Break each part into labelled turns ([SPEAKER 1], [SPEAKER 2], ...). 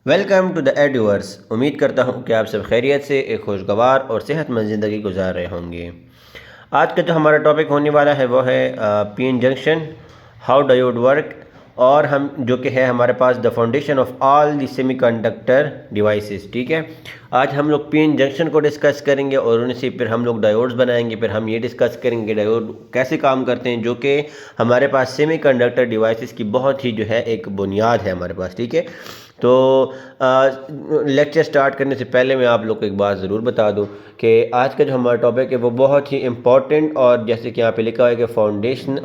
[SPEAKER 1] Welcome to the एड्यूअर्स। उम्मीद करता हूँ कि आप सब खैरियत से एक खुशगवार और सेहतमंद ज़िंदगी गुजार रहे होंगे। आज का जो हमारा टॉपिक होने वाला है वो है PN junction, how diode work, और हम जो कि है हमारे पास the foundation of all the semiconductor devices. ठीक है, आज हम लोग पीएन जंक्शन को डिस्कस करेंगे और उनसे फिर हम लोग डायोड्स बनाएंगे। फिर हम ये डिस्कस करेंगे डायोड कैसे काम करते हैं, जो कि हमारे पास सेमीकंडक्टर डिवाइसेस की बहुत ही जो है एक बुनियाद है हमारे पास। ठीक है, तो लेक्चर स्टार्ट करने से पहले मैं आप लोग को एक बात ज़रूर बता दूं कि आज का जो हमारा टॉपिक है वो बहुत ही इम्पॉर्टेंट, और जैसे कि यहाँ पे लिखा हुआ है कि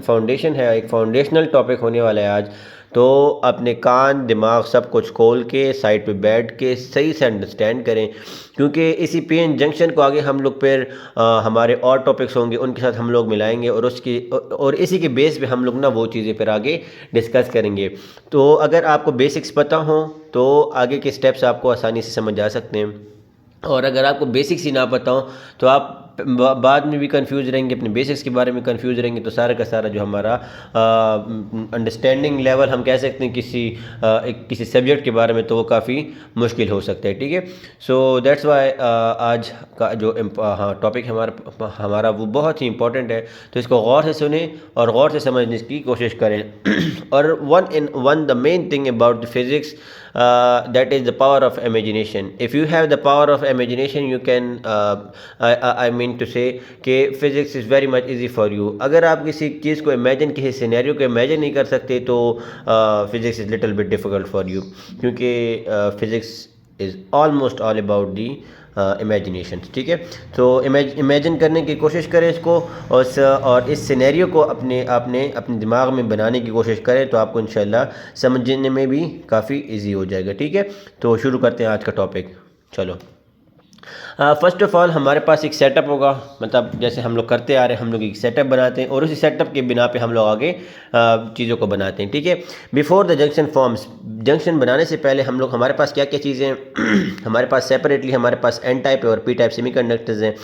[SPEAKER 1] फाउंडेशन है, एक फाउंडेशनल टॉपिक होने वाला है आज। तो अपने कान दिमाग सब कुछ खोल के साइड पे बैठ के सही से अंडरस्टैंड करें, क्योंकि इसी पीएन जंक्शन को आगे हम लोग फिर हमारे और टॉपिक्स होंगे उनके साथ हम लोग मिलाएंगे, और इसी के बेस पे हम लोग ना वो चीज़ें फिर आगे डिस्कस करेंगे। तो अगर आपको बेसिक्स पता हो तो आगे के स्टेप्स आपको आसानी से समझ आ सकते हैं, और अगर आपको बेसिक्स ही ना पता हो तो आप बाद में भी कंफ्यूज रहेंगे, अपने बेसिक्स के बारे में कंफ्यूज रहेंगे। तो सारा का सारा जो हमारा अंडरस्टैंडिंग लेवल हम कह सकते हैं किसी सब्जेक्ट के बारे में, तो वो काफ़ी मुश्किल हो सकता है। ठीक है, सो दैट्स वाई आज का जो टॉपिक हमारा वो बहुत ही इंपॉर्टेंट है। तो इसको गौर से सुने और गौर से समझने की कोशिश करें। और one the main thing about the physics, that is the power of imagination. If you have the power of imagination, you can I mean to say कि physics is very much easy for you. अगर आप किसी चीज़ को imagine, किसी scenario को imagine नहीं कर सकते तो physics is little bit difficult for you, क्योंकि physics is almost all about the imagination. ठीक है, तो इमेजिन करने की कोशिश करें इसको, और इस सिनेरियो को अपने दिमाग में बनाने की कोशिश करें, तो आपको इंशाल्लाह समझने में भी काफ़ी इजी हो जाएगा। ठीक है, तो शुरू करते हैं आज का टॉपिक। चलो, फर्स्ट ऑफ ऑल हमारे पास एक सेटअप होगा, मतलब जैसे हम लोग करते आ रहे हैं, हम लोग एक सेटअप बनाते हैं और उसी सेटअप के बिना पे हम लोग आगे चीज़ों को बनाते हैं। ठीक है, before the junction forms, junction बनाने से पहले हम लोग, हमारे पास क्या क्या चीज़ें हैं हमारे पास सेपरेटली हमारे पास एन टाइप और पी टाइप सेमीकंडक्टर्स हैं,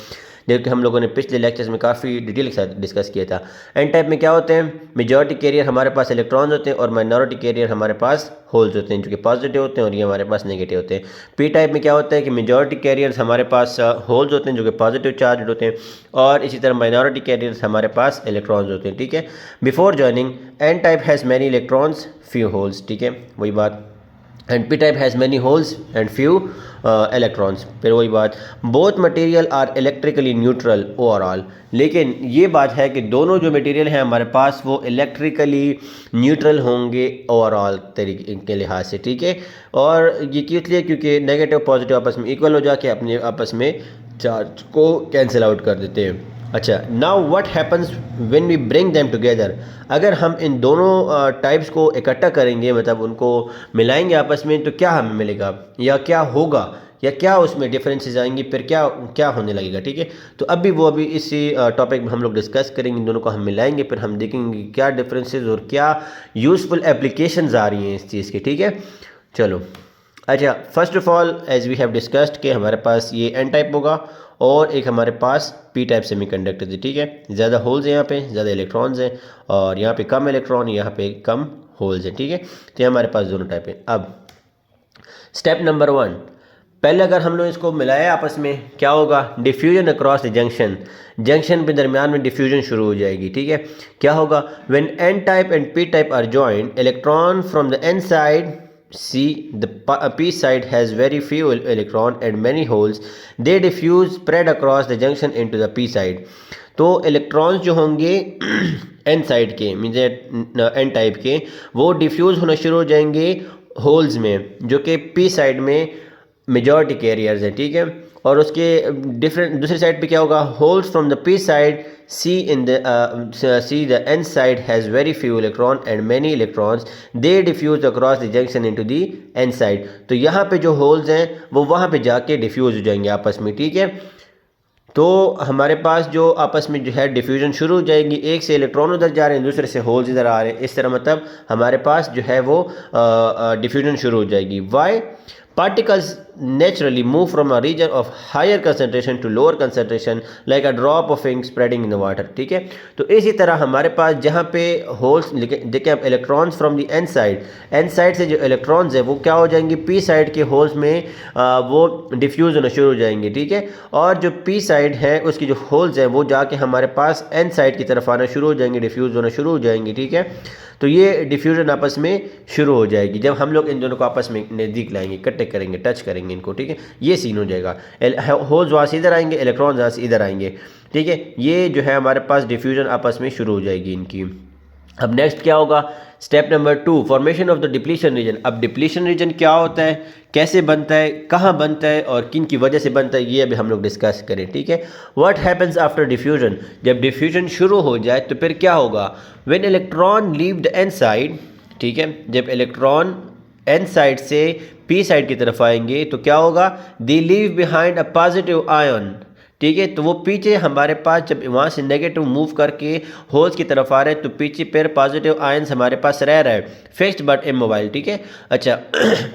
[SPEAKER 1] जो कि हम लोगों ने पिछले लेक्चर्स में काफ़ी डिटेल के साथ डिस्कस किया था। एन टाइप में क्या होते हैं, मेजॉरिटी कैरियर हमारे पास इलेक्ट्रॉन्स होते हैं और माइनॉरिटी कैरियर हमारे पास होल्स होते हैं, जो कि पॉजिटिव होते हैं और ये हमारे पास नेगेटिव होते हैं। पी टाइप में क्या होता है कि मेजॉरिटी कैरियर्स हमारे पास होल्स होते हैं जो कि पॉजिटिव चार्ज होते हैं, और इसी तरह माइनॉरिटी कैरियर्स हमारे पास इलेक्ट्रॉन्स होते हैं। ठीक है, before joining N type has many electrons few holes. ठीक है, वही बात, and P type has many holes and few electrons. फिर वही बात, both material are electrically neutral overall. लेकिन ये बात है कि दोनों जो मटेरियल हैं हमारे पास वो इलेक्ट्रिकली न्यूट्रल होंगे ओवरऑल तरीके के लिहाज से। ठीक है, और ये क्यों इसलिए, क्योंकि नेगेटिव पॉजिटिव आपस में इक्वल हो जाके अपने आपस में चार्ज को कैंसिल आउट कर देते हैं। अच्छा, now what happens when we bring them together, अगर हम इन दोनों टाइप्स को इकट्ठा करेंगे, मतलब उनको मिलाएंगे आपस में, तो क्या हमें मिलेगा या क्या होगा, या क्या उसमें डिफरेंसेस आएंगी, फिर क्या क्या होने लगेगा। ठीक है, तो अभी इसी टॉपिक में हम लोग डिस्कस करेंगे, इन दोनों को हम मिलाएंगे, फिर हम देखेंगे क्या डिफरेंसेस और क्या यूज़फुल एप्लीकेशंस आ रही हैं इस चीज़ की। ठीक है, चलो, अच्छा, first of all as we have discussed कि हमारे पास ये एन टाइप होगा और एक हमारे पास पी टाइप सेमीकंडक्टर है। ठीक है, ज़्यादा होल्स हैं यहाँ पे, ज़्यादा इलेक्ट्रॉन्स हैं, और यहाँ पे कम इलेक्ट्रॉन, यहाँ पे कम होल्स हैं। ठीक है, तो ये हमारे पास दोनों टाइप हैं। अब स्टेप नंबर 1, पहले अगर हम लोग इसको मिलाया आपस में, क्या होगा, diffusion across the junction, junction के दरमियान में डिफ्यूजन शुरू हो जाएगी। ठीक है, क्या होगा, when N type and P type are joined, electron from the N side, see the p side has very few electron and many holes, they diffuse spread across the junction into the p side। तो electrons जो होंगे N side के, means N type के, वो diffuse होना शुरू हो जाएंगे होल्स में, जो कि पी साइड में मेजॉरिटी कैरियर्स हैं। ठीक है, और उसके डिफरेंट दूसरी साइड पे क्या होगा, holes from the P side see the N side has very few electron and many electrons, they diffuse across the junction into the N side. तो यहाँ पे जो होल्स हैं वो वहाँ पे जाके डिफ्यूज हो जाएंगे आपस में। ठीक है, तो हमारे पास जो आपस में जो है डिफ्यूजन शुरू हो जाएगी, एक से इलेक्ट्रॉन उधर जा रहे हैं, दूसरे से होल्स इधर आ रहे हैं, इस तरह मतलब हमारे पास जो है वो डिफ्यूजन शुरू हो जाएगी। Why, particles naturally move from a region of higher concentration to lower concentration like a drop of ink spreading in the water। ठीक है, तो इसी तरह हमारे पास जहाँ पे होल्स देखें आप, electrons from the N side से जो इलेक्ट्रॉन्स है वो क्या हो जाएंगे, पी साइड के होल्स में वो डिफ्यूज़ होना शुरू हो जाएंगे। ठीक है, और जो पी साइड है उसकी जो होल्स हैं वो जाके हमारे पास एन साइड की तरफ आना शुरू हो जाएंगे, डिफ्यूज़ होना शुरू हो जाएंगे। ठीक है, तो ये डिफ्यूजन आपस में शुरू हो जाएगी जब हम लोग इन दोनों को आपस में नज़दीक लाएंगे, इकट्ठे करेंगे, टच करेंगे इनको। ठीक है, ये सीन हो जाएगा, होल्स वहाँ से इधर आएंगे, इलेक्ट्रॉन्स वहाँ से इधर आएंगे। ठीक है, ये जो है हमारे पास डिफ्यूजन आपस में शुरू हो जाएगी इनकी। अब नेक्स्ट क्या होगा, step number 2, formation of the depletion region. अब डिप्लीशन रीजन क्या होता है, कैसे बनता है, कहाँ बनता है और किन की वजह से बनता है, ये अभी हम लोग डिस्कस करें। ठीक है, व्हाट हैपन्स आफ्टर डिफ्यूजन, जब डिफ्यूजन शुरू हो जाए तो फिर क्या होगा, when electron leave the N side. ठीक है, जब इलेक्ट्रॉन एन साइड से पी साइड की तरफ आएंगे तो क्या होगा, they leave behind a positive ion. ठीक है, तो वो पीछे हमारे पास जब वहाँ से नेगेटिव मूव करके होल्स की तरफ आ रहे हैं तो पीछे फिर पॉजिटिव आयंस हमारे पास रह रहा है, फिक्स्ड बट इमोबाइल। ठीक है, अच्छा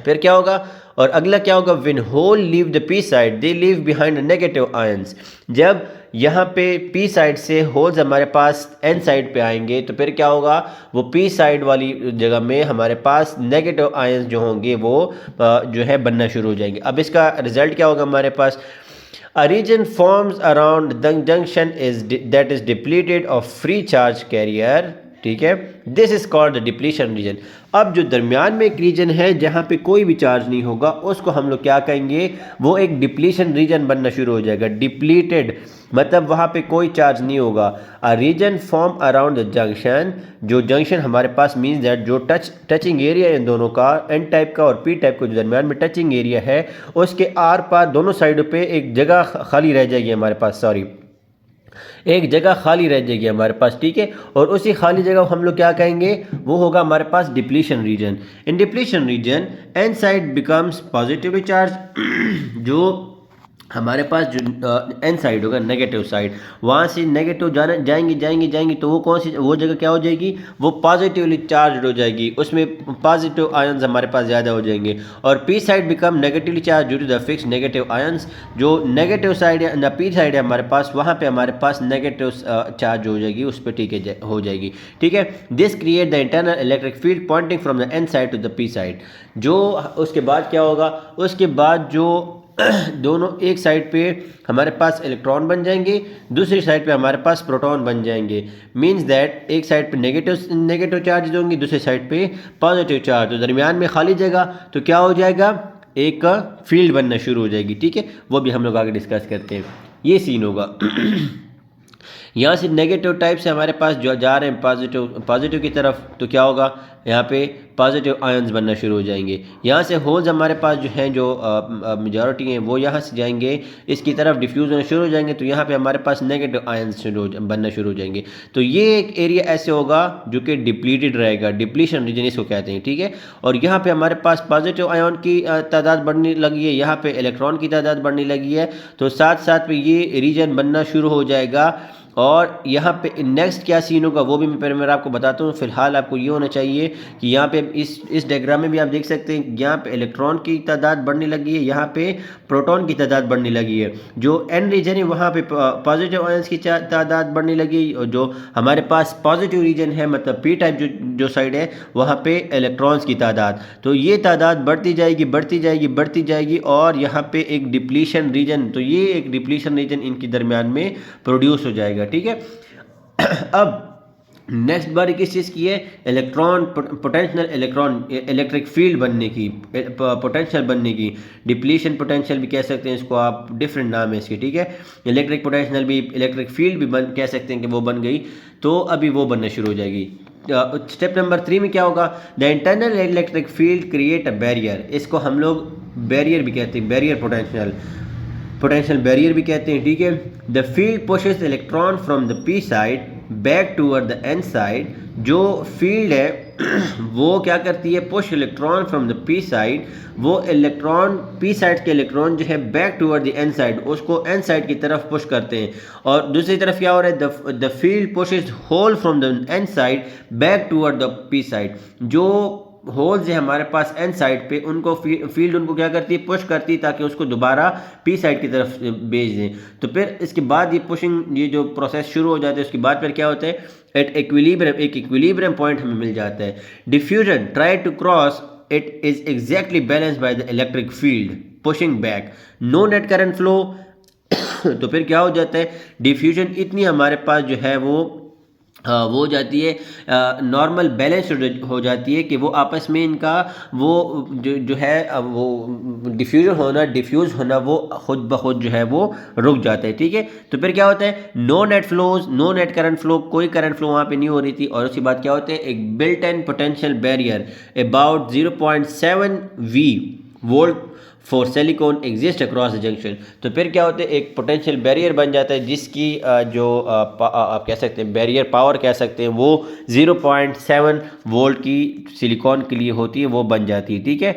[SPEAKER 1] फिर क्या होगा, और अगला क्या होगा, when hole leave the P side they leave behind negative ions. जब यहाँ पे पी साइड से होल्स हमारे पास एन साइड पे आएंगे तो फिर क्या होगा, वो पी साइड वाली जगह में हमारे पास नेगेटिव आयंस जो होंगे वो जो है बनना शुरू हो जाएंगे। अब इसका रिजल्ट क्या होगा हमारे पास, a region forms around the junction that is depleted of free charge carrier। ठीक है, this is called the depletion region. अब जो दरमियान में एक रीजन है जहाँ पे कोई भी चार्ज नहीं होगा उसको हम लोग क्या कहेंगे, वो एक डिप्लीशन रीजन बनना शुरू हो जाएगा। डिप्लीटेड मतलब वहाँ पे कोई चार्ज नहीं होगा। A region form around the junction, जो जंक्शन हमारे पास मीन्स दैट जो टचिंग एरिया इन दोनों का, एन टाइप का और पी टाइप का जो दरमियान में टचिंग एरिया है उसके आर पार दोनों साइडों पे एक जगह खाली रह जाएगी हमारे पास, एक जगह खाली रह जाएगी हमारे पास। ठीक है, और उसी खाली जगह हम लोग क्या कहेंगे, वो होगा हमारे पास depletion region. In depletion region N side becomes positively charge. जो हमारे पास जो एन साइड होगा, नेगेटिव साइड, वहाँ से नेगेटिव जाएंगी तो वो कौन सी, वो जगह क्या हो जाएगी, वो पॉजिटिवली चार्ज हो जाएगी, उसमें पॉजिटिव आयंस हमारे पास ज़्यादा हो जाएंगे। और P side become negatively charge due to the fix negative ions. जो नेगेटिव साइड है ना, पी साइड है हमारे पास, वहाँ पे हमारे पास नेगेटिव चार्ज हो जाएगी, उस पर ठीक है हो जाएगी। ठीक है, this create the internal electric field pointing from the N side to the P side. जो उसके बाद क्या होगा, उसके बाद जो दोनों एक साइड पे हमारे पास इलेक्ट्रॉन बन जाएंगे, दूसरी साइड पे हमारे पास प्रोटॉन बन जाएंगे। मींस दैट एक साइड पे नेगेटिव चार्ज होंगे, दूसरी साइड पे पॉजिटिव चार्ज, तो दरमियान में खाली जगह, तो क्या हो जाएगा, एक फील्ड बनना शुरू हो जाएगी। ठीक है, वो भी हम लोग आगे डिस्कस करते हैं। ये सीन होगा। यहाँ से नेगेटिव टाइप से हमारे पास जो जा रहे हैं पॉजिटिव की तरफ, तो क्या होगा, यहाँ पे पॉजिटिव आयंस बनना शुरू हो जाएंगे। यहाँ से होल्स हमारे पास जो हैं, जो मेजॉरिटी हैं, वो यहाँ से जाएंगे इसकी तरफ, डिफ्यूज़ होना शुरू हो जाएंगे, तो यहाँ पे हमारे पास नेगेटिव आयंस बनना शुरू हो जाएंगे। तो ये एक एरिया ऐसे होगा जो कि डिप्लीटेड रहेगा, डिप्लीशन रीजन इसको कहते हैं। ठीक है, और यहाँ पे हमारे पास पॉजिटिव आयन की तादाद बढ़ने लगी है, यहाँ पे इलेक्ट्रॉन की तादाद बढ़ने लगी है, तो साथ साथ में ये रीजन बनना शुरू हो जाएगा। और यहाँ पे नेक्स्ट क्या सीन होगा वो भी मैं आपको बताता हूँ। फिलहाल आपको ये होना चाहिए कि यहाँ पे इस डायग्राम में भी आप देख सकते हैं, यहाँ पे इलेक्ट्रॉन की तादाद बढ़ने लगी है, यहाँ पे प्रोटॉन की तादाद बढ़ने लगी है। जो एन रीजन है वहाँ पे पॉजिटिव आयंस की तादाद बढ़ने लगी, और जो हमारे पास पॉजिटिव रीजन है मतलब पी टाइप जो साइड है वहाँ पे इलेक्ट्रॉन्स की तादाद, तो ये तादाद बढ़ती जाएगी और यहाँ पे एक डिप्लीशन रीजन, तो ये एक डिप्लीशन रीजन इनके दरमियान में प्रोड्यूस हो जाएगा। ठीक है, अब नेक्स्ट बारी किस चीज़ की है, इलेक्ट्रॉन पोटेंशियल इलेक्ट्रिक फील्ड बनने की, पोटेंशियल बनने की, डिप्लीशन पोटेंशियल भी कह सकते हैं इसको आप, डिफरेंट नाम है इसके। ठीक है, इलेक्ट्रिक पोटेंशियल भी, इलेक्ट्रिक फील्ड भी कह सकते हैं कि वो बन गई, तो अभी वो बनना शुरू हो जाएगी। स्टेप नंबर 3 में क्या होगा, the internal electric field create a barrier. इसको हम लोग बैरियर भी कहते हैं, बैरियर पोटेंशियल बैरियर भी कहते हैं। ठीक है, the field pushes electron from the P side back toward the N side. जो फील्ड है वो क्या करती है, push electron from the P side, वो इलेक्ट्रॉन पी साइड के इलेक्ट्रॉन जो है back toward the N side, उसको एन साइड की तरफ पुश करते हैं। और दूसरी तरफ क्या हो रहा है, the field pushes hole from the N side back toward the P side. जो होल्स है हमारे पास एन साइड पे, उनको फील्ड उनको क्या करती है, पुश करती है ताकि उसको दोबारा पी साइड की तरफ भेज दें। तो फिर इसके बाद ये पुशिंग, ये जो प्रोसेस शुरू हो जाता है, उसके बाद फिर क्या होता है, एट इक्विलिब्रियम, एक इक्विलिब्रियम पॉइंट हमें मिल जाता है। Diffusion try to cross it is exactly balanced by the electric field pushing back, no net current flow. तो फिर क्या हो जाता है, डिफ्यूजन इतनी हमारे पास जो है वो हो जाती है, नॉर्मल बैलेंस हो जाती है कि वो आपस में इनका वो जो है वो डिफ्यूज़ होना वो खुद ब खुद जो है वो रुक जाता है। ठीक है, तो फिर क्या होता है, no net flows, no net current flow, कोई करंट फ्लो वहाँ पे नहीं हो रही थी। और उसके बाद क्या होता है, एक built in potential barrier about 0.7 V volt for silicon exist across the junction. तो फिर क्या होता है, एक पोटेंशियल बैरियर बन जाता है जिसकी जो आप कह सकते हैं बैरियर पावर कह सकते हैं वो 0.7 वोल्ट की सिलिकॉन के लिए होती है, वो बन जाती है। ठीक है,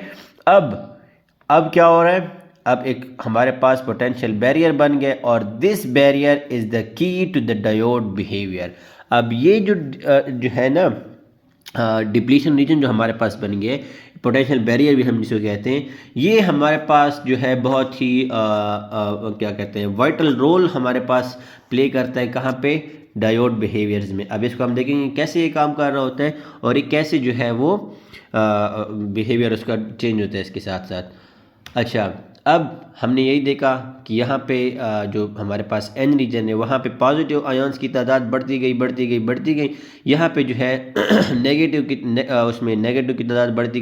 [SPEAKER 1] अब क्या हो रहा है, अब एक हमारे पास पोटेंशियल बैरियर बन गया और this barrier is the key to the diode behaviour. अब ये जो है ना डिप्लीशन रीजन जो हमारे पास बन गया, पोटेंशियल बैरियर भी हम जिसको कहते हैं, ये हमारे पास जो है बहुत ही क्या कहते हैं वाइटल रोल हमारे पास प्ले करता है, कहाँ पे, डायोड बिहेवियर्स में। अब इसको हम देखेंगे कैसे ये काम कर रहा होता है और ये कैसे जो है वो बिहेवियर उसका चेंज होता है इसके साथ साथ। अच्छा, अब हमने यही देखा कि यहाँ पे जो हमारे पास एन रीजन है वहाँ पे पॉजिटिव आयन्स की तादाद बढ़ती गई। यहाँ पे जो है उसमें नेगेटिव की तादाद बढ़ती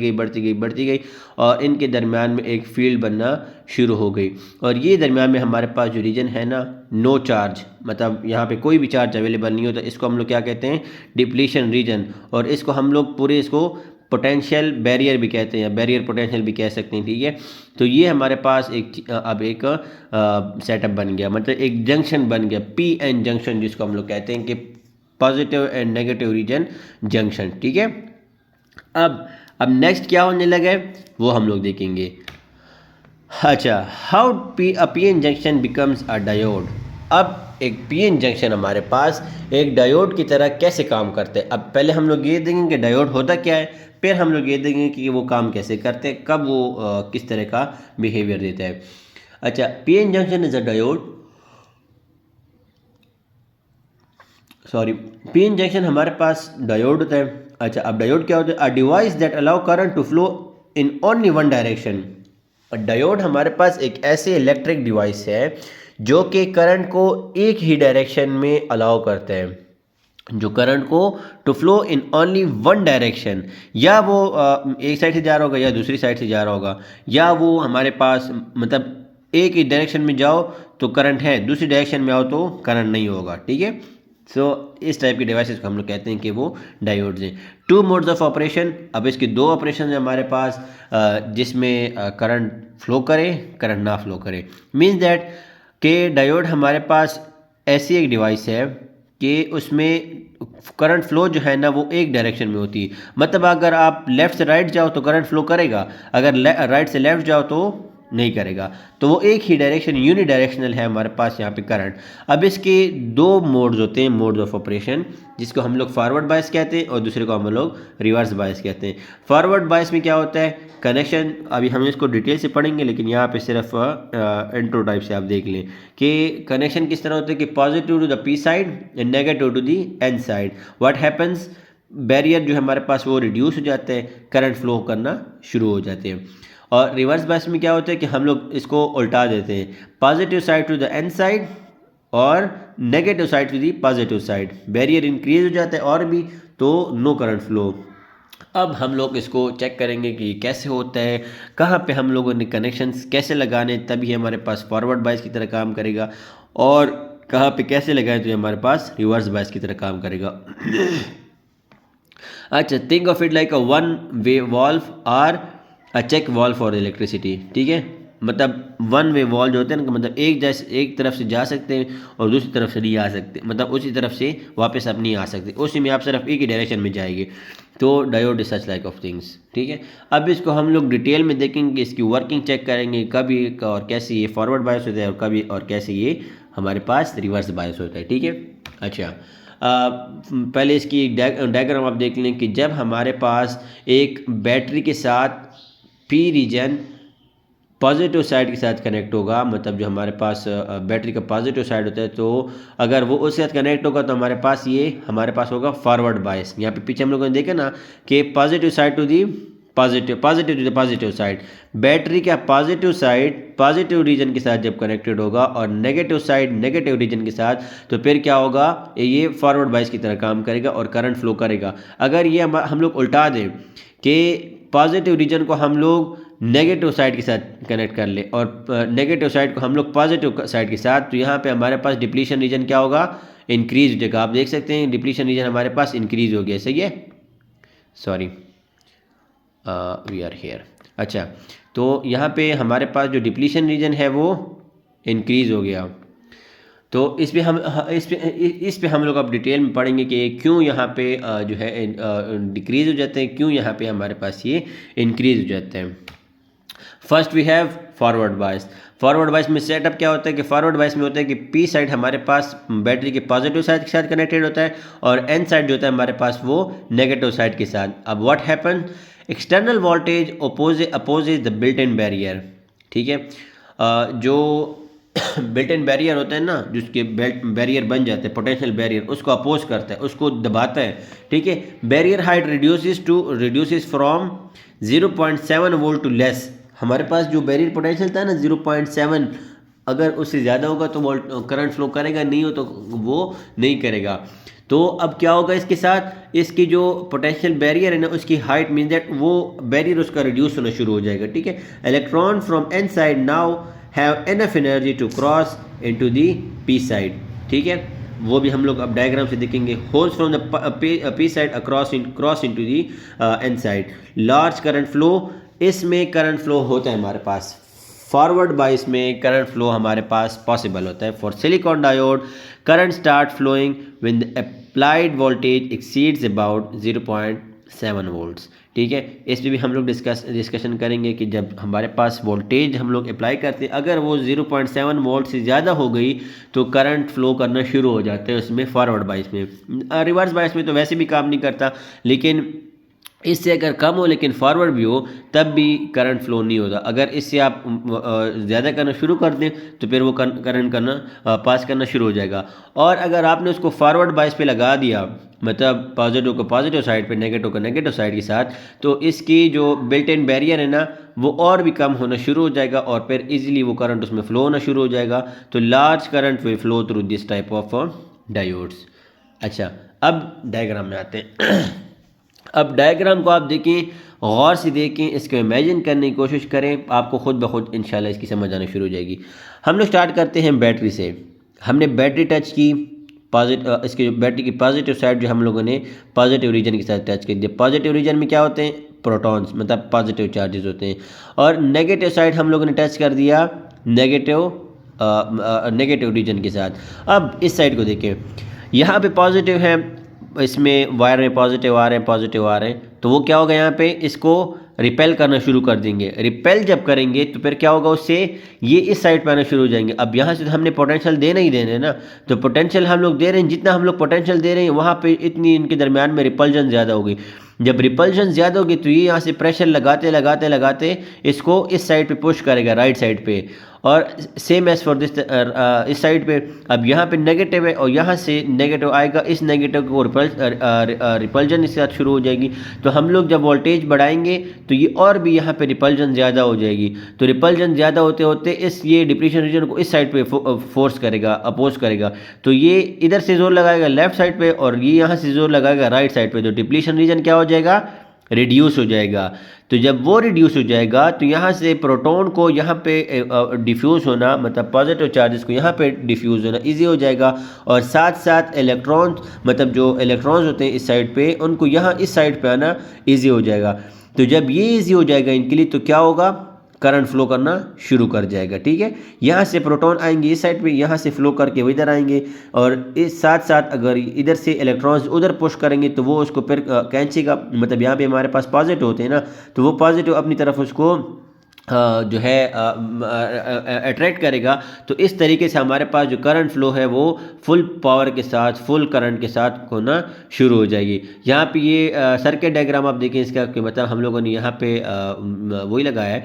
[SPEAKER 1] गई और इनके दरमियान में एक फील्ड बनना शुरू हो गई। और ये दरमियान में हमारे पास जो रीजन है ना, नो चार्ज, मतलब यहाँ पे कोई भी चार्ज अवेलेबल नहीं होता, इसको हम लोग क्या कहते हैं, डिप्लीशन रीजन। और इसको हम लोग पूरे इसको पोटेंशियल बैरियर भी कहते हैं, बैरियर पोटेंशियल भी कह सकते हैं। ठीक है, तो ये हमारे पास अब एक सेटअप बन गया, मतलब एक जंक्शन बन गया, पी एन जंक्शन जिसको हम लोग कहते हैं कि positive and negative reason junction. ठीक है, अब नेक्स्ट क्या होने लगा है वो हम लोग देखेंगे। अच्छा, how P N junction becomes a diode. अब एक पीएन जंक्शन हमारे पास एक डायोड की तरह कैसे काम करते हैं। अब पहले हम लोग ये देखेंगे कि डायोड होता क्या है, फिर हम लोग ये देखेंगे कि वो काम कैसे करते हैं, कब वो किस तरह का बिहेवियर देता है। अच्छा, PN junction is a diode, PN junction हमारे पास डायोड होता है। अच्छा, अब डायोड क्या होता है, a device that allow current to flow in only one direction. Diode हमारे पास एक ऐसे इलेक्ट्रिक डिवाइस है जो कि करंट को एक ही डायरेक्शन में अलाउ करते हैं, जो करंट को to flow in only one direction, या वो एक साइड से जा रहा होगा या दूसरी साइड से जा रहा होगा, या वो हमारे पास मतलब एक ही डायरेक्शन में जाओ तो करंट है, दूसरी डायरेक्शन में आओ तो करंट नहीं होगा। ठीक है, सो इस टाइप के डिवाइसेस को हम लोग कहते हैं कि वो डायोड्स हैं। टू मोड्स ऑफ ऑपरेशन, अब इसके दो ऑपरेशन हैं हमारे पास, जिसमें करंट फ्लो करे, करंट ना फ्लो करे। मीन्स दैट कि डायोड हमारे पास ऐसी एक डिवाइस है कि उसमें करंट फ्लो जो है ना वो एक डायरेक्शन में होती है, मतलब अगर आप लेफ़्ट से राइट जाओ तो करंट फ्लो करेगा, अगर राइट से लेफ़्ट जाओ तो नहीं करेगा, तो वो एक ही डायरेक्शन, यूनि डायरेक्शनल है हमारे पास यहाँ पे करंट। अब इसके दो मोड्स होते हैं, मोड्स ऑफ ऑपरेशन, जिसको हम लोग फॉरवर्ड बायस कहते हैं और दूसरे को हम लोग रिवर्स बायस कहते हैं। फॉरवर्ड बायस में क्या होता है, कनेक्शन, अभी हम इसको डिटेल से पढ़ेंगे लेकिन यहाँ पे सिर्फ इंट्रो टाइप से आप देख लें कि कनेक्शन किस तरह होता है कि positive to the P side and negative to the N side. What happens, barrier जो है हमारे पास वो रिड्यूस हो जाते हैं, करंट फ्लो करना शुरू हो जाते हैं। और रिवर्स बायस में क्या होता है कि हम लोग इसको उल्टा देते हैं, positive side to the N side और negative side to the positive side, barrier increase हो जाता है और भी, तो नो करंट फ्लो। अब हम लोग इसको चेक करेंगे कि कैसे होता है, कहाँ पे हम लोगों ने कनेक्शंस कैसे लगाने तभी हमारे पास फॉरवर्ड बायस की तरह काम करेगा, और कहाँ पे कैसे लगाएं तो हमारे पास रिवर्स बायस की तरह काम करेगा। अच्छा, think of it like a one way valve और अ चेक वॉल्व फॉर इलेक्ट्रिसिटी। ठीक है, मतलब वन वे वॉल्व जो होते हैं ना, मतलब एक तरफ से जा सकते हैं और दूसरी तरफ से नहीं आ सकते, मतलब उसी तरफ से वापस आप नहीं आ सकते, उसी में आप सिर्फ एक ही डायरेक्शन में जाएंगे। तो diode is such like of things. ठीक है, अब इसको हम लोग डिटेल में देखेंगे, इसकी वर्किंग चेक करेंगे, कभी और कैसे ये फॉरवर्ड बायस होता है और कभी और कैसे ये हमारे पास रिवर्स बायस होता है। ठीक है, अच्छा, पहले इसकी डायग्राम आप देख लें कि जब हमारे पास एक बैटरी के साथ पी रीजन पॉजिटिव साइड के साथ कनेक्ट होगा, मतलब जो हमारे पास बैटरी का पॉजिटिव साइड होता है, तो अगर वो उसके साथ कनेक्ट होगा तो हमारे पास होगा फॉरवर्ड बायस। यहाँ पे पीछे हम लोगों ने देखा ना कि positive side to the positive to the positive side, battery का पॉजिटिव साइड पॉजिटिव रीजन के साथ जब कनेक्टेड होगा और नेगेटिव साइड नेगेटिव रीजन के साथ, तो फिर क्या होगा, ये फॉरवर्ड बायस की तरह काम करेगा और करंट फ्लो करेगा। अगर ये हम लोग उल्टा दें कि पॉजिटिव रीजन को हम लोग नेगेटिव साइड के साथ कनेक्ट कर ले और नेगेटिव साइड को हम लोग पॉजिटिव साइड के साथ, तो यहाँ पे हमारे पास डिप्लीशन रीजन क्या होगा, इंक्रीज हो जाएगा। आप देख सकते हैं डिप्लीशन रीजन हमारे पास इंक्रीज हो गया, सही है, सॉरी वी आर हेयर। अच्छा, तो यहाँ पे हमारे पास जो डिप्लीशन रीजन है वो इंक्रीज हो गया। तो इस पे हम लोग अब डिटेल में पढ़ेंगे कि क्यों यहाँ पे जो है डिक्रीज हो जाते हैं, क्यों यहाँ पे हमारे पास ये इंक्रीज हो जाते हैं। First we have forward bias. Forward bias में सेटअप क्या होता है कि फॉरवर्ड बायस में होता है कि पी साइड हमारे पास बैटरी के पॉजिटिव साइड के साथ कनेक्टेड होता है और एन साइड जो होता है हमारे पास वो नेगेटिव साइड के साथ। अब what happen, external voltage opposes the built in barrier. ठीक है, जो बिल्ट इन बैरियर होता है ना, जिसके बैरियर बन जाते हैं, पोटेंशियल बैरियर, उसको अपोज करता है, उसको दबाता है। ठीक है, barrier height reduces from 0.7 volt to less. हमारे पास जो बैरियर पोटेंशियल था ना 0.7, अगर उससे ज़्यादा होगा तो करंट फ्लो करेगा, नहीं हो तो वो नहीं करेगा। तो अब क्या होगा इसके साथ, इसकी जो पोटेंशियल बैरियर है ना उसकी हाइट मीन दैट वो बैरियर उसका रिड्यूस होना शुरू हो जाएगा। ठीक है, electron from N side now have enough energy to cross into the P side. ठीक है, वो भी हम लोग अब डायग्राम से देखेंगे। Holes from the P side cross into the N side, large current flow, इसमें करंट फ्लो होता है हमारे पास। फॉरवर्ड बायस में करंट फ्लो हमारे पास पॉसिबल होता है। For silicon diode current start flowing when the applied voltage exceeds about 0.7 volts. ठीक है, इस पर भी हम लोग डिस्कशन करेंगे कि जब हमारे पास वोल्टेज हम लोग अप्लाई करते हैं, अगर वो 0.7 वोल्ट से ज़्यादा हो गई तो करंट फ्लो करना शुरू हो जाते हैं उसमें फॉरवर्ड बायस में। रिवर्स बायस में तो वैसे भी काम नहीं करता, लेकिन इससे अगर कम हो लेकिन फॉरवर्ड भी हो तब भी करंट फ्लो नहीं होता। अगर इससे आप ज़्यादा करना शुरू कर दें तो फिर वो करंट पास करना शुरू हो जाएगा। और अगर आपने उसको फॉरवर्ड बायस पे लगा दिया, मतलब पॉजिटिव को पॉजिटिव साइड पे, नेगेटिव को नेगेटिव साइड के साथ, तो इसकी जो बिल्ट इन बैरियर है ना वो और भी कम होना शुरू हो जाएगा और फिर इजीली वो करंट उसमें फ्लो होना शुरू हो जाएगा। तो large current will flow through this type of diodes. अच्छा, अब डायग्राम में आते हैं। अब डायग्राम को आप देखें, गौर से देखें, इसको इमेजिन करने की कोशिश करें, आपको खुद ब खुद इंशाल्लाह इसकी समझ आना शुरू हो जाएगी। हम लोग स्टार्ट करते हैं बैटरी से। हमने बैटरी टच की, इसके बैटरी की पॉजिटिव साइड जो हम लोगों ने पॉजिटिव रीजन के साथ टच कर दिया। पॉजिटिव रीजन में क्या होते हैं, प्रोटॉन्स, मतलब पॉजिटिव चार्जेस होते हैं। और नेगेटिव साइड हम लोगों ने टच कर दिया नेगेटिव रीजन के साथ। अब इस साइड को देखें, यहाँ पे पॉजिटिव है, इसमें वायर में पॉजिटिव आ रहे हैं, तो वो क्या होगा, यहाँ पे इसको रिपेल करना शुरू कर देंगे। रिपेल जब करेंगे तो फिर क्या होगा, उससे ये इस साइड पे आना शुरू हो जाएंगे। अब यहाँ से तो हमने पोटेंशियल देना ही देना है ना, तो पोटेंशियल हम लोग दे रहे हैं, जितना हम लोग पोटेंशियल दे रहे हैं वहाँ पे इतनी इनके दरमियान में रिपल्जन ज़्यादा होगी। जब रिपल्जन ज़्यादा होगी तो ये यहाँ से प्रेशर लगाते इसको इस साइड पे पुश करेगा, राइट साइड पे। और सेम एज फॉर दिस इस साइड पे। अब यहाँ पे नेगेटिव है और यहाँ से नेगेटिव आएगा, इस नेगेटिव को रिपल्जन इसके साथ शुरू हो जाएगी। तो हम लोग जब वोल्टेज बढ़ाएंगे तो ये और भी यहाँ पे रिपल्जन ज़्यादा हो जाएगी। तो रिपल्जन ज़्यादा होते होते ये डिप्लीशन रीजन को इस साइड पे फोर्स करेगा, अपोज करेगा। तो ये इधर से जोर लगाएगा लेफ्ट साइड पे और ये यहाँ से जोर लगाएगा राइट साइड पे। तो डिप्लीशन रीजन क्या हो जाएगा, रिड्यूस हो जाएगा। तो जब वो रिड्यूस हो जाएगा तो यहाँ से प्रोटॉन को यहाँ पे डिफ्यूज़ होना, मतलब पॉजिटिव चार्जेस को यहाँ पे डिफ्यूज़ होना ईजी हो जाएगा। और साथ साथ इलेक्ट्रॉन, मतलब जो इलेक्ट्रॉन्स होते हैं इस साइड पे, उनको यहाँ इस साइड पे आना ईजी हो जाएगा। तो जब ये ईजी हो जाएगा इनके लिए, तो क्या होगा, करंट फ्लो करना शुरू कर जाएगा। ठीक है, यहाँ से प्रोटॉन आएंगे इस साइड पे, यहाँ से फ्लो करके वो इधर आएंगे। और इस साथ साथ अगर इधर से इलेक्ट्रॉन्स उधर पुश करेंगे तो वो उसको फिर खींचेगा, मतलब यहाँ पे हमारे पास पॉजिटिव होते हैं ना, तो वो पॉजिटिव अपनी तरफ उसको जो है अट्रैक्ट करेगा, तो इस तरीके से हमारे पास जो करंट फ्लो है वो फुल पावर के साथ, फुल करंट के साथ होना शुरू हो जाएगी। यहाँ पे ये सर्किट डायग्राम आप देखें इसका कि मतलब हम लोगों ने यहाँ पे वही लगाया है,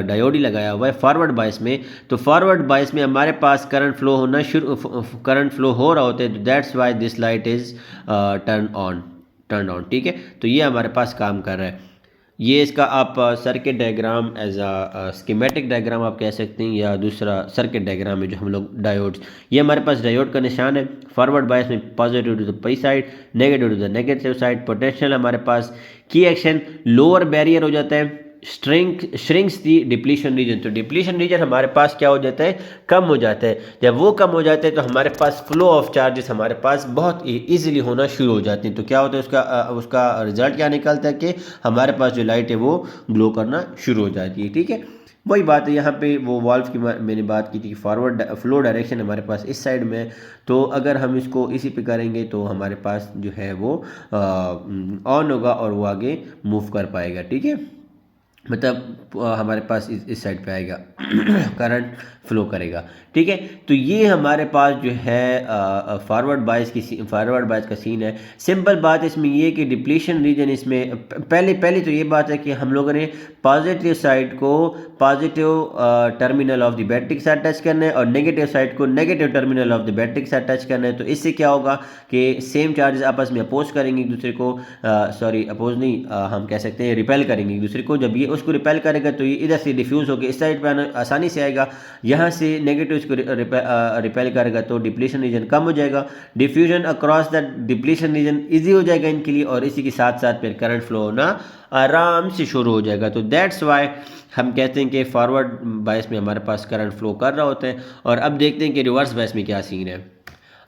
[SPEAKER 1] डायोड ही लगाया हुआ है फॉरवर्ड बायस में। तो फॉरवर्ड बायस में हमारे पास करंट फ्लो होना करंट फ्लो हो रहा होता है, तो that's why this light is turn on. ठीक है, तो ये हमारे पास काम कर रहा है। ये इसका आप circuit diagram as a schematic diagram आप कह सकते हैं, या दूसरा सर्किट डायग्राम है जो हम लोग डायोड्स, ये हमारे पास डायोड का निशान है। फॉरवर्ड बायस में positive to the P side, negative to the negative side. Potential हमारे पास की एक्शन लोअर बैरियर हो जाता है, श्रिंक्स दी डिप्लीशन रीजन। तो डिप्लीशन रीजन हमारे पास क्या हो जाता है, कम हो जाता है। जब वो कम हो जाता है तो हमारे पास फ्लो ऑफ चार्जेस हमारे पास बहुत ईजिली होना शुरू हो जाती हैं। तो क्या होता है उसका रिजल्ट क्या निकलता है कि हमारे पास जो लाइट है वो ग्लो करना शुरू हो जाती है। ठीक है, वही बात है यहाँ पे वो वाल्व की मैंने बात की थी कि फॉरवर्ड फ्लो डायरेक्शन हमारे पास इस साइड में है, तो अगर हम इसको इसी पे करेंगे तो हमारे पास जो है वो ऑन होगा और वो आगे मूव कर पाएगा। ठीक है, मतलब हमारे पास इस साइड पे आएगा करंट फ्लो करेगा। ठीक है, तो ये हमारे पास जो है फॉरवर्ड बायस का सीन है। सिंपल बात इसमें ये कि डिप्लीशन रीजन इसमें पहले तो ये बात है कि हम लोगों ने पॉजिटिव साइड को positive terminal of the battery के साथ टच करना है और नेगेटिव साइड को negative terminal of the battery के साथ टच करना है। तो इससे क्या होगा कि सेम चार्जेस आपस में अपोज करेंगे एक दूसरे को, सॉरी अपोज नहीं, हम कह सकते हैं रिपेल करेंगे एक दूसरे को। जब ये उसको रिपेल करेगा तो ये इधर से डिफ्यूज़ होकर इस साइड पर आसानी से आएगा, यहाँ से नेगेटिव इसको रिपेल करेगा तो डिप्लीशन रीजन कम हो जाएगा। Diffusion across the depletion region easy हो जाएगा इनके लिए, और इसी के साथ साथ फिर करंट फ्लो होना आराम से शुरू हो जाएगा। तो दैट्स वाई हम कहते हैं कि फॉरवर्ड बायस में हमारे पास करंट फ्लो कर रहा होता है। और अब देखते हैं कि रिवर्स बायस में क्या सीन है।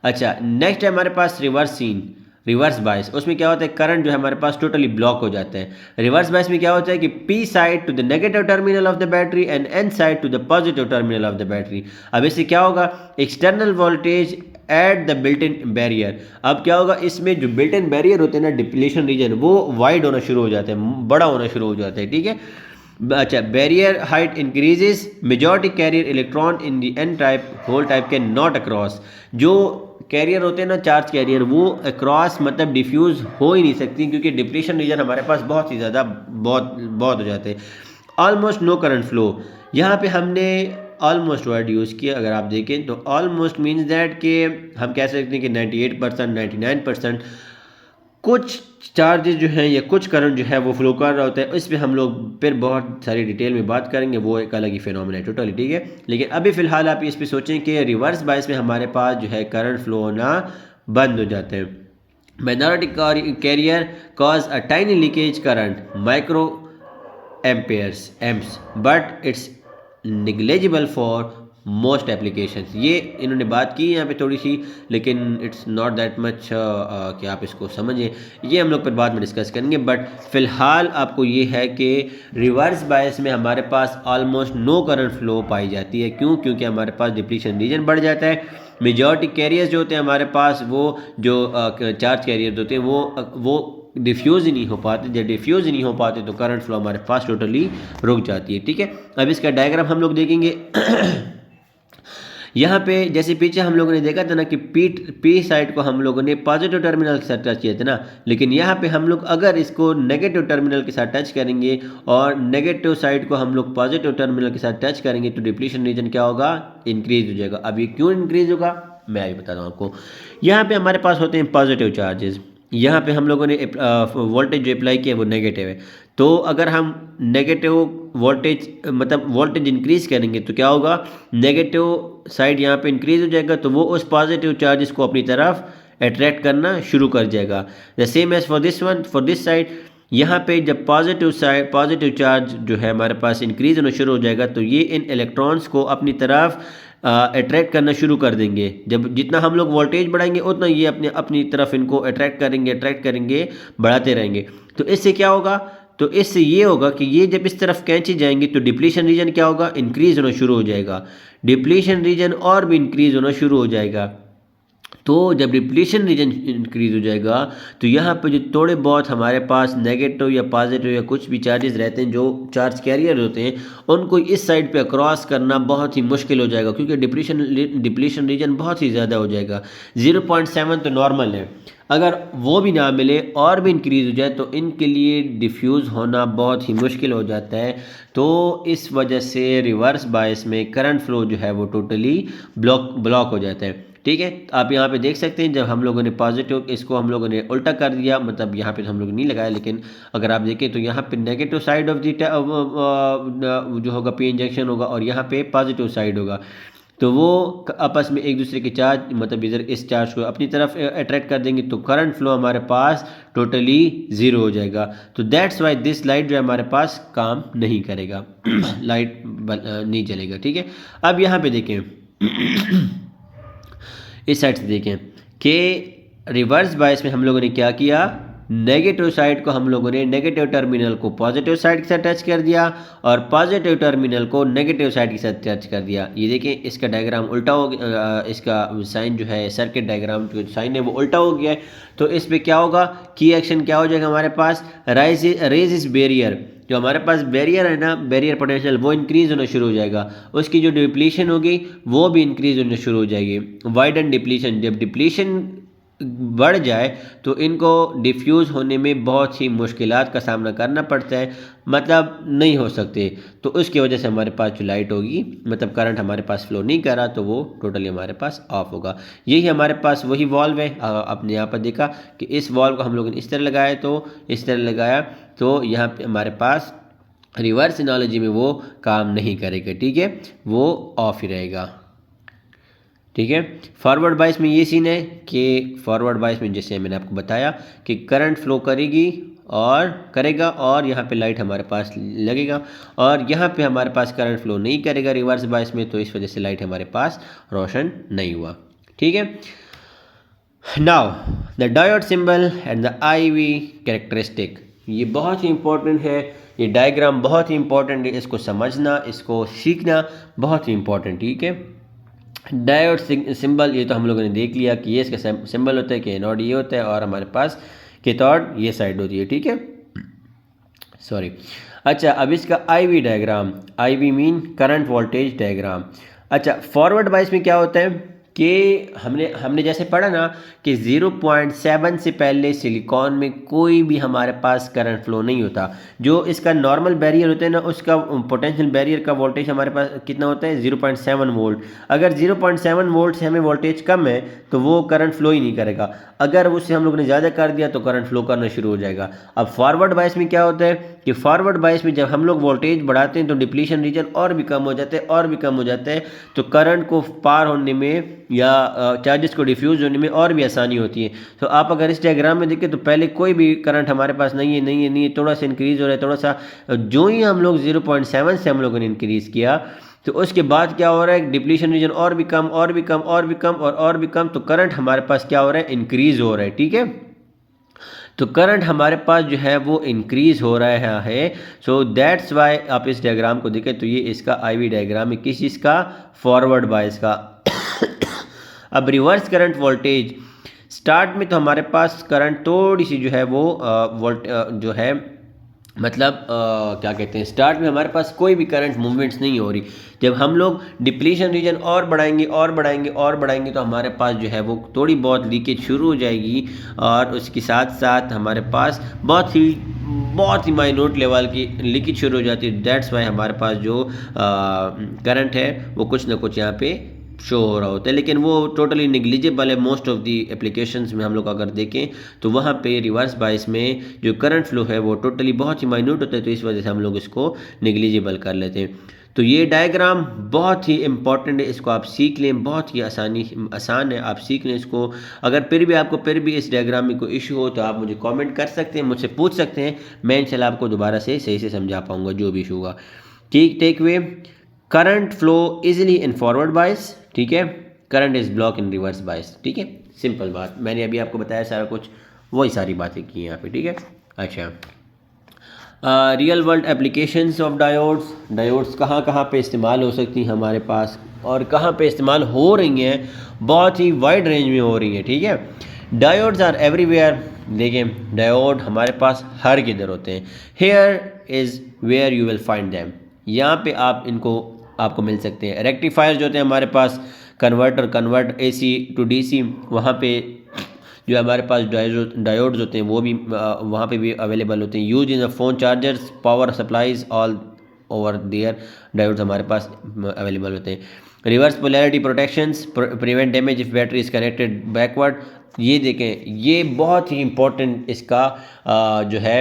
[SPEAKER 1] अच्छा, नेक्स्ट है हमारे पास रिवर्स सीन, रिवर्स बायस। उसमें क्या होता है, करंट जो है हमारे पास टोटली ब्लॉक हो जाता है। रिवर्स बायस में क्या होता है कि P side to the negative terminal of the battery and N side to the positive terminal of the battery. अब इससे क्या होगा, external voltage at the built in barrier. अब क्या होगा, इसमें जो बिल्ट इन बैरियर होते हैं ना, डिप्लीशन रीजन, वो वाइड होना शुरू हो जाता है, बड़ा होना शुरू हो जाता है। ठीक है, अच्छा, barrier height increases, majority carrier electron in the N type hole type के नॉट अक्रॉस। जो कैरियर होते हैं ना, चार्ज कैरियर, वो अक्रॉस मतलब डिफ्यूज़ हो ही नहीं सकती, क्योंकि डिप्लीशन रीजन हमारे पास बहुत ही ज़्यादा बहुत हो जाते हैं। ऑलमोस्ट नो करंट फ्लो, यहाँ पे हमने ऑलमोस्ट वर्ड यूज़ किया। अगर आप देखें तो ऑलमोस्ट मीन्स दैट कि हम कह सकते हैं कि 98%, 99% कुछ चार्जेस जो हैं या कुछ करंट जो है वो फ्लो कर रहा होता है। इस पर हम लोग फिर बहुत सारी डिटेल में बात करेंगे, वो एक अलग ही फिनोमेना है टोटली। ठीक है, लेकिन अभी फ़िलहाल आप इस पर सोचें कि रिवर्स बायस में हमारे पास जो है करंट फ्लो होना बंद हो जाते हैं। Minority carrier cause a tiny leakage current micro amps but it's negligible for most applications. ये इन्होंने बात की यहाँ पे थोड़ी सी, लेकिन इट्स नॉट दैट मच कि आप इसको समझें, ये हम लोग फिर बाद में डिस्कस करेंगे। बट फ़िलहाल आपको ये है कि रिवर्स बायस में हमारे पास ऑलमोस्ट नो करंट फ्लो पाई जाती है। क्यों? क्योंकि हमारे पास डिप्लीशन रीजन बढ़ जाता है। मेजॉरिटी कैरियर्स जो होते हैं हमारे पास, वो जो चार्ज कैरियर्स होते हैं वो डिफ्यूज़ ही नहीं हो पाते। जब डिफ्यूज़ ही नहीं हो पाते तो करंट फ्लो हमारे पास टोटली रुक जाती है। ठीक है, अब इसका डायग्राम हम लोग देखेंगे। यहाँ पे जैसे पीछे हम लोगों ने देखा था ना कि पी साइड को हम लोगों ने पॉजिटिव टर्मिनल के साथ टच किया था ना, लेकिन यहाँ पे हम लोग अगर इसको नेगेटिव टर्मिनल के साथ टच करेंगे और नेगेटिव साइड को हम लोग पॉजिटिव टर्मिनल के साथ टच करेंगे तो डिप्लीशन रीजन क्या होगा, इंक्रीज हो जाएगा। अब ये क्यों इंक्रीज होगा मैं अभी बताता हूँ आपको। यहाँ पे हमारे पास होते हैं पॉजिटिव चार्जेस, यहाँ पे हम लोगों ने वोल्टेज जो अप्लाई किया वो नेगेटिव है। तो अगर हम नेगेटिव वोल्टेज मतलब वोल्टेज इंक्रीज करेंगे तो क्या होगा, नेगेटिव साइड यहाँ पे इंक्रीज हो जाएगा, तो वो उस पॉजिटिव चार्जेस को अपनी तरफ अट्रैक्ट करना शुरू कर जाएगा। The same as for this side, यहाँ पे जब पॉजिटिव चार्ज जो है हमारे पास इंक्रीज होना शुरू हो जाएगा तो ये इन इलेक्ट्रॉन्स को अपनी तरफ अट्रैक्ट करना शुरू कर देंगे। जब जितना हम लोग वोल्टेज बढ़ाएंगे उतना ये अपनी तरफ इनको अट्रैक्ट करेंगे, बढ़ाते रहेंगे। तो इससे क्या होगा, तो इससे ये होगा कि ये जब इस तरफ खींचे जाएंगे तो डिप्लीशन रीजन क्या होगा, इंक्रीज होना शुरू हो जाएगा। डिप्लीशन रीजन और भी इंक्रीज होना शुरू हो जाएगा। तो जब डिप्लीशन रीजन इंक्रीज हो जाएगा तो यहाँ पे जो थोड़े बहुत हमारे पास नेगेटिव या पॉजिटिव या कुछ भी चार्जेस रहते हैं, जो चार्ज कैरियर होते हैं, उनको इस साइड पे क्रॉस करना बहुत ही मुश्किल हो जाएगा, क्योंकि डिप्लीशन रीजन बहुत ही ज़्यादा हो जाएगा। 0.7 तो नॉर्मल है, अगर वो भी ना मिले और भी इंक्रीज़ हो जाए तो इनके लिए डिफ्यूज़ होना बहुत ही मुश्किल हो जाता है। तो इस वजह से रिवर्स बायस में करंट फ्लो जो है वो टोटली ब्लॉक हो जाता है। ठीक है, तो आप यहाँ पे देख सकते हैं जब हम लोगों ने पॉजिटिव इसको हम लोगों ने उल्टा कर दिया, मतलब यहाँ पे तो हम लोग नहीं लगाया, लेकिन अगर आप देखें तो यहाँ पे नेगेटिव साइड ऑफ दी जो होगा पी इंजेक्शन होगा और यहाँ पे पॉजिटिव साइड होगा, तो वो आपस में एक दूसरे के चार्ज मतलब इधर इस चार्ज को अपनी तरफ अट्रैक्ट कर देंगे, तो करंट फ्लो हमारे पास टोटली ज़ीरो हो जाएगा। तो दैट्स वाई दिस लाइट जो है हमारे पास काम नहीं करेगा लाइट नहीं जलेगा। ठीक है, अब यहाँ पे देखें इस साइड से देखें कि रिवर्स बायस में हम लोगों ने क्या किया, नेगेटिव साइड को हम लोगों ने नेगेटिव टर्मिनल को पॉजिटिव साइड के साथ टच कर दिया और पॉजिटिव टर्मिनल को नेगेटिव साइड के साथ टच कर दिया। ये देखें इसका डायग्राम उल्टा हो गया, इसका साइन जो है सर्किट डायग्राम जो साइन है वो उल्टा हो गया है। तो इस पर क्या होगा, की एक्शन क्या हो जाएगा हमारे पास, रेज इज बैरियर, जो हमारे पास बैरियर है ना, बैरियर पोटेंशियल वो इंक्रीज होना शुरू हो जाएगा, उसकी जो डिप्लीशन होगी वो भी इंक्रीज होना शुरू हो जाएगी। वाइडन डिप्लीशन, जब डिप्लीशन बढ़ जाए तो इनको डिफ्यूज़ होने में बहुत ही मुश्किलात का सामना करना पड़ता है, मतलब नहीं हो सकते। तो उसकी वजह से हमारे पास जो लाइट होगी, मतलब करंट हमारे पास फ्लो नहीं कर रहा, तो वो टोटली हमारे पास ऑफ होगा। यही हमारे पास वही वॉल्व है। आपने यहाँ पर देखा कि इस वॉल्व को हम लोगों ने इस तरह लगाया, तो इस तरह लगाया तो यहाँ पे हमारे पास रिवर्स एनालॉजी में वो काम नहीं करेगा। ठीक है, वो ऑफ ही रहेगा। ठीक है, फॉरवर्ड बायस में ये सीन है कि फॉरवर्ड बायस में जैसे मैंने आपको बताया कि करंट फ्लो करेगा और यहाँ पे लाइट हमारे पास लगेगा, और यहाँ पे हमारे पास करंट फ्लो नहीं करेगा रिवर्स बायस में, तो इस वजह से लाइट हमारे पास रोशन नहीं हुआ। ठीक है, now the diode symbol and the IV characteristic, ये बहुत ही इंपॉर्टेंट है, ये डायग्राम बहुत ही इंपॉर्टेंट है, इसको समझना, इसको सीखना बहुत ही इंपॉर्टेंट। ठीक है, डायोड सिंबल ये तो हम लोगों ने देख लिया कि ये इसका सिंबल होता है कि एनोड ये होता है और हमारे पास कैथोड ये साइड होती है। ठीक है, सॉरी। अच्छा, अब इसका IV diagram, IV mean current voltage diagram. अच्छा, फॉरवर्ड बायस में क्या होता है कि हमने जैसे पढ़ा ना कि 0.7 से पहले सिलिकॉन में कोई भी हमारे पास करंट फ्लो नहीं होता। जो इसका नॉर्मल बैरियर होता है ना, उसका पोटेंशियल बैरियर का वोल्टेज हमारे पास कितना होता है, 0.7 वोल्ट। अगर 0.7 वोल्ट से हमें वोल्टेज कम है तो वो करंट फ्लो ही नहीं करेगा, अगर उससे हम लोग ने ज़्यादा कर दिया तो करंट फ्लो करना शुरू हो जाएगा। अब फॉरवर्ड बायस में क्या होता है कि फॉरवर्ड बायस में जब हम लोग वोल्टेज बढ़ाते हैं तो डिप्लीशन रीजन और भी कम हो जाता है और भी कम हो जाता है, तो करंट को पार होने में या चार्जेस को डिफ्यूज़ होने में और भी आसानी होती है। तो आप अगर इस डायग्राम में देखें तो पहले कोई भी करंट हमारे पास नहीं है, थोड़ा सा इंक्रीज़ हो रहा है, थोड़ा सा, जो ही हम लोग 0.7 से हम लोगों ने इंक्रीज़ किया तो उसके बाद क्या हो रहा है, डिप्लीशन रीजन और भी कम और भी कम और भी कम और भी कम, तो करंट हमारे पास क्या हो रहा है, इंक्रीज़ हो रहा है। ठीक है, तो करंट हमारे पास जो है वो इंक्रीज़ हो रहा है। सो दैट्स वाई आप इस डायग्राम को देखें तो ये इसका IV डायग्राम है, किस चीज़ का, फॉरवर्ड बायस का। अब रिवर्स करंट वोल्टेज, स्टार्ट में तो हमारे पास करंट थोड़ी सी जो है वो जो है मतलब क्या कहते हैं, स्टार्ट में हमारे पास कोई भी करंट मूवमेंट्स नहीं हो रही। जब हम लोग डिप्लीशन रीजन और बढ़ाएंगे तो हमारे पास जो है वो थोड़ी बहुत लीकेज शुरू हो जाएगी, और उसके साथ साथ हमारे पास बहुत ही माइन्यूट लेवल की लीकेज शुरू हो जाती है। दैट्स वाई हमारे पास जो करंट है वो कुछ ना कुछ यहाँ पे शो हो रहा होता है, लेकिन वो टोटली निग्लिजिबल है। मोस्ट ऑफ दी एप्लीकेशंस में हम लोग अगर देखें तो वहाँ पे रिवर्स बायस में जो करंट फ्लो है वो टोटली बहुत ही माइन्यूट होता है, तो इस वजह से हम लोग इसको निग्लिजिबल कर लेते हैं। तो ये डायग्राम बहुत ही इंपॉर्टेंट है, इसको आप सीख लें, बहुत ही आसान है, आप सीख लें इसको। अगर फिर भी इस डायग्राम में कोई इशू हो तो आप मुझे कमेंट कर सकते हैं, मुझसे पूछ सकते हैं, मैं इंशाल्लाह आपको दोबारा से सही से समझा पाऊँगा जो भी इशू होगा। ठीक, takeaway, current flow easily in forward bias, ठीक है, current is block in reverse bias. ठीक है, सिंपल बात, मैंने अभी आपको बताया सारा कुछ, वही सारी बातें की यहाँ पे। ठीक है, अच्छा real world applications of diodes, diodes कहाँ कहाँ पे इस्तेमाल हो सकती हैं हमारे पास और कहाँ पे इस्तेमाल हो रही हैं, बहुत ही वाइड रेंज में हो रही हैं, ठीक है। डायोड्स आर एवरीवेयर, देखें डायोड हमारे पास हर किधर होते हैं। Here is where you will find them, यहाँ पे आप इनको आपको मिल सकते हैं। रेक्टिफायर जो होते हैं हमारे पास, converter, convert AC to DC, वहाँ पे जो हमारे पास डायोड्स होते हैं वो भी वहाँ पे भी अवेलेबल होते हैं। Use in phone chargers, power supplies, all over there diodes हमारे पास अवेलेबल होते हैं। Reverse polarity protections prevent damage if battery is connected backward, ये देखें ये बहुत ही इंपॉर्टेंट इसका जो है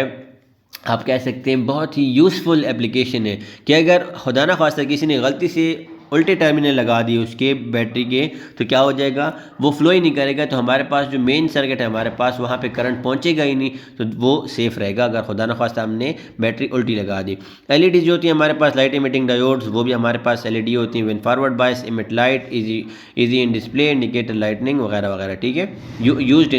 [SPEAKER 1] आप कह सकते हैं बहुत ही यूज़फुल एप्लीकेशन है कि अगर खुदा ना खास्ता किसी ने गलती से उल्टे टर्मिनल लगा दिए उसके बैटरी के, तो क्या हो जाएगा, वो फ्लो ही नहीं करेगा, तो हमारे पास जो मेन सर्किट है हमारे पास वहाँ पे करंट पहुँचेगा ही नहीं, तो वो सेफ़ रहेगा अगर खुदा न खास्ता हमने बैटरी उल्टी लगा दी। LED जो होती है हमारे पास, लाइट इमिटिंग डायोड्स, वो भी हमारे पास LED होती हैं। When forward bias emit light, easy in display, indicator lightning वगैरह वगैरह, ठीक है। Used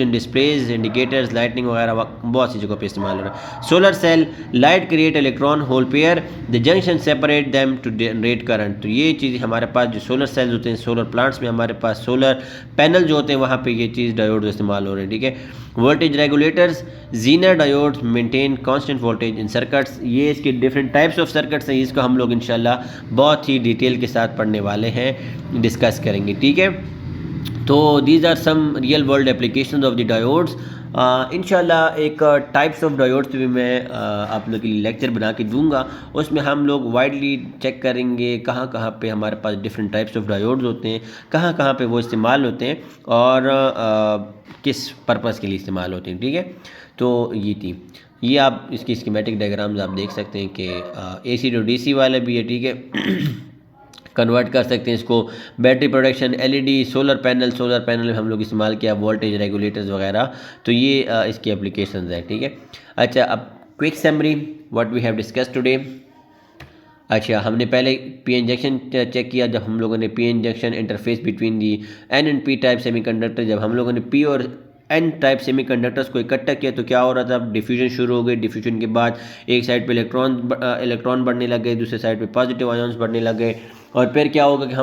[SPEAKER 1] in displays, indicators, lightning वगैरह बहुत सी जगहों पर इस्तेमाल हो रहा है। Solar cell, light create electron hole pair, the junction separate them to generate current, ये चीज़ हमारे पास जो सोलर सेल्स होते हैं, सोलर प्लांट्स में हमारे पास सोलर पैनल जो होते हैं वहाँ पे ये चीज़ डायोड इस्तेमाल हो रहे हैं, ठीक है। Voltage regulators, zener diodes maintain constant voltage in circuits, ये इसके डिफरेंट टाइप्स ऑफ सर्किट्स हैं, इसको हम लोग इंशाल्लाह बहुत ही डिटेल के साथ पढ़ने वाले हैं, डिस्कस करेंगे, ठीक है। तो these are some real world applications of the diodes. इंशाल्लाह एक टाइप्स ऑफ डायोड्स भी मैं आप लोग के लिए लेक्चर बना के दूंगा, उसमें हम लोग वाइडली चेक करेंगे कहाँ कहाँ पे हमारे पास डिफरेंट टाइप्स ऑफ डायोड्स होते हैं, कहाँ कहाँ पे वो इस्तेमाल होते हैं और किस पर्पज़ के लिए इस्तेमाल होते हैं, ठीक है। तो ये थी, ये आप इसकी स्कीमेटिक डायग्राम्स आप देख सकते हैं कि AC टू DC वाला भी है, ठीक है। कन्वर्ट कर सकते हैं इसको। Battery protection, LED, solar panel में हम लोग इस्तेमाल किया, वोल्टेज रेगुलेटर्स वगैरह, तो ये इसकी एप्लीकेशंस है, ठीक है। अच्छा, अब quick summary what we have discussed today. अच्छा, हमने पहले PN जंक्शन चेक किया, जब हम लोगों ने PN junction interface between the N and P type semiconductor, जब हम लोगों ने P और N टाइप सेमीकंडक्टर्स को इकट्ठा किया तो क्या हो रहा था, डिफ्यूजन शुरू हो गई। डिफ्यूजन के बाद एक साइड पे इलेक्ट्रॉन बढ़ने लग गए, दूसरे साइड पे पॉजिटिव आयॉन्स बढ़ने लग गए, और फिर क्या होगा कि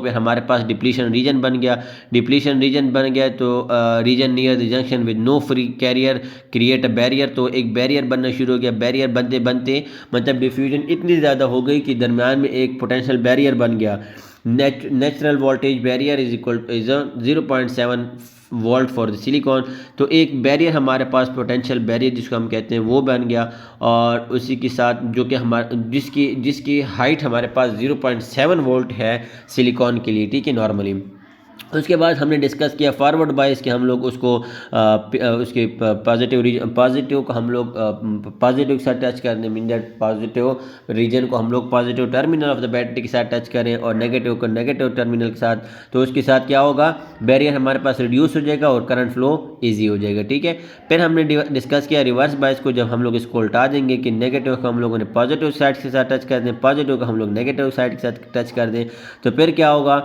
[SPEAKER 1] फिर हमारे पास डिप्लीशन रीजन बन गया। डिप्लीशन रीजन बन गया तो region near the junction with no free carrier create a barrier, तो एक बैरियर बनना शुरू हो गया। बैरियर बनते बनते मतलब डिफ्यूजन इतनी ज़्यादा हो गई कि दरम्यान में एक पोटेंशियल बैरियर बन गया। Natural voltage barrier is 0.7 volt for the silicon, तो एक बैरियर हमारे पास पोटेंशियल बैरियर जिसको हम कहते हैं वो बन गया, और उसी के साथ जो कि हमारे जिसकी हाइट हमारे पास 0.7 वोल्ट है सिलिकॉन के लिए, ठीक है, नॉर्मली। उसके बाद हमने डिस्कस किया फॉरवर्ड बायस कि हम लोग उसको उसके पॉजिटिव को हम लोग पॉजिटिव के साथ टच करने, मीन दैट पॉजिटिव रीजन को हम लोग positive terminal of the battery के साथ टच करें और नेगेटिव को नेगेटिव टर्मिनल के साथ, तो उसके साथ क्या होगा, बैरियर हमारे पास रिड्यूस हो जाएगा और करंट फ्लो ईजी हो जाएगा, ठीक है। फिर हमने डिस्कस किया रिवर्स बायस को, जब हम लोग इसको उल्टा देंगे कि नेगेटिव को हम लोगों ने पॉजिटिव साइड के साथ टच कर दें, पॉजिटिव को हम लोग नेगेटिव साइड के साथ टच कर दें, तो फिर क्या होगा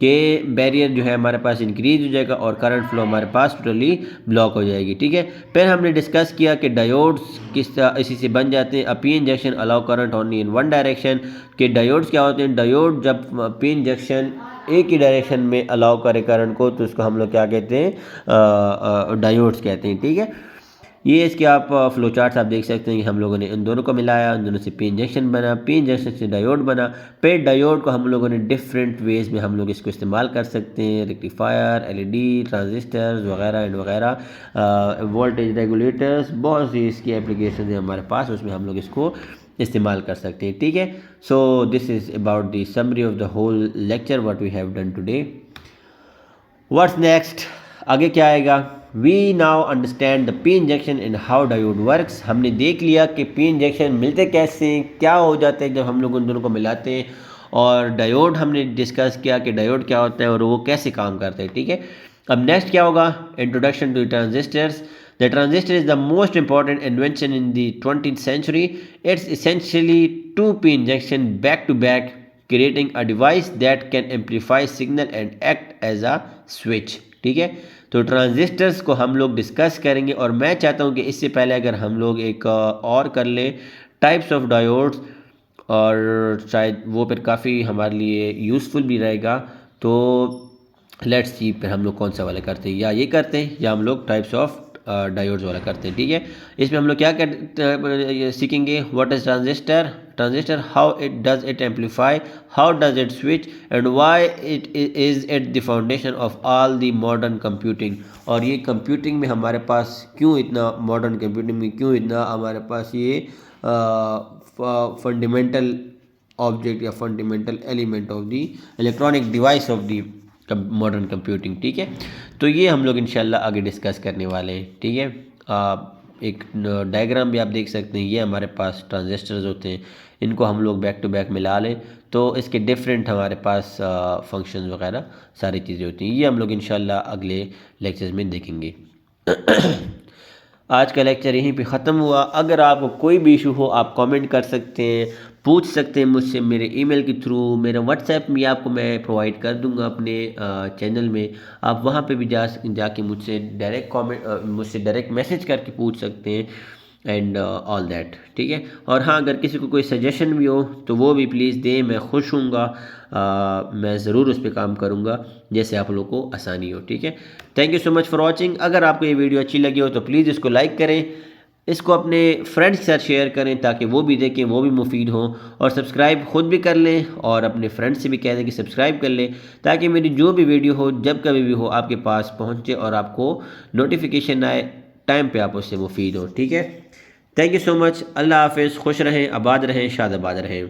[SPEAKER 1] कि बैरियर जो है हमारे पास इंक्रीज हो जाएगा और करंट फ्लो हमारे पास टोटली ब्लॉक हो जाएगी, ठीक है। फिर हमने डिस्कस किया कि डायोड्स किस तरह इसी से बन जाते हैं। PN junction allow current only in one direction, कि डायोड्स क्या होते हैं, डायोड जब PN जंक्शन एक ही डायरेक्शन में अलाउ करे करंट को, तो उसको हम लोग क्या कहते हैं, डायोड्स कहते हैं, ठीक है। ये इसके आप फ्लो चार्ट्स आप देख सकते हैं कि हम लोगों ने इन दोनों को मिलाया, इन दोनों से PN जंक्शन बना, PN जंक्शन से डायोड बना। फिर डायोड को हम लोगों ने डिफरेंट वेज में हम लोग इसको इस्तेमाल कर सकते हैं, रेक्टिफायर, LED, ट्रांजिस्टर्स वगैरह एंड वगैरह, वोल्टेज रेगुलेटर्स, बहुत सी इसकी एप्लीकेशन है हमारे पास, उसमें हम लोग इसको इस्तेमाल कर सकते हैं, ठीक है। So this is about the summary of the whole lecture what we have done today. What's next, आगे क्या आएगा। We now understand the PN junction and how diode works, हमने देख लिया कि PN जंक्शन मिलते कैसे, क्या हो जाते हैं जब हम लोग उन दोनों को मिलाते हैं, और डायोड हमने डिस्कस किया कि डायोड क्या होता है और वो कैसे काम करते हैं, ठीक है। अब नेक्स्ट क्या होगा, introduction to transistors. The transistor is the most important invention in the 20th century. It's essentially two PN junction back to back, creating a device that can amplify signal and act as a switch, ठीक है। तो transistors को हम लोग discuss करेंगे, और मैं चाहता हूँ कि इससे पहले अगर हम लोग एक और कर लें टाइप्स ऑफ डायोड्स, और शायद वो फिर काफ़ी हमारे लिए यूज़फुल भी रहेगा। तो लेट्स सी फिर हम लोग कौन सा वाला करते हैं, या ये करते हैं या हम लोग टाइप्स ऑफ डायोड्स वाला करते हैं, ठीक है। इसमें हम लोग क्या कर सीखेंगे, what is transistor, how it does it amplify, how does it switch, and why it is at the foundation of all the modern computing. और ये कंप्यूटिंग में हमारे पास क्यों इतना, मॉडर्न कंप्यूटिंग में क्यों इतना हमारे पास ये फंडामेंटल ऑब्जेक्ट या fundamental element of the electronic device of the modern computing, ठीक है। तो ये हम लोग इंशाल्लाह आगे डिस्कस करने वाले हैं, ठीक है। एक डायग्राम भी आप देख सकते हैं, ये हमारे पास ट्रांजिस्टर्स होते हैं, इनको हम लोग बैक टू बैक मिला लें तो इसके डिफरेंट हमारे पास फंक्शंस वगैरह सारी चीज़ें होती हैं। ये हम लोग इंशाल्लाह अगले लेक्चर्स में देखेंगे। आज का लेक्चर यहीं पे ख़त्म हुआ। अगर आपको कोई भी इशू हो आप कमेंट कर सकते हैं, पूछ सकते हैं मुझसे मेरे ईमेल के थ्रू, मेरा व्हाट्सएप भी आपको मैं प्रोवाइड कर दूंगा अपने चैनल में। आप वहाँ पे भी जाके मुझसे डायरेक्ट मैसेज करके पूछ सकते हैं, एंड ऑल दैट, ठीक है। और हाँ, अगर किसी को कोई सजेशन भी हो तो वो भी प्लीज़ दें, मैं खुश हूँगा। मैं ज़रूर उस पर काम करूँगा जैसे आप लोगों को आसानी हो, ठीक है। Thank you so much for watching. अगर आपको ये वीडियो अच्छी लगी हो तो प्लीज़ इसको लाइक करें, इसको अपने फ्रेंड्स के साथ शेयर करें ताकि वो भी देखें, वो भी मुफीद हो, और सब्सक्राइब ख़ुद भी कर लें और अपने फ्रेंड्स से भी कह दें कि सब्सक्राइब कर लें, ताकि मेरी जो भी वीडियो हो जब कभी भी हो आपके पास पहुँचे और आपको नोटिफिकेशन आए, टाइम पे आप उससे मुफीद हो, ठीक है। Thank you so much. अल्लाह हाफ़िज़। खुश रहें, आबाद रहें, शाद आबाद रहें।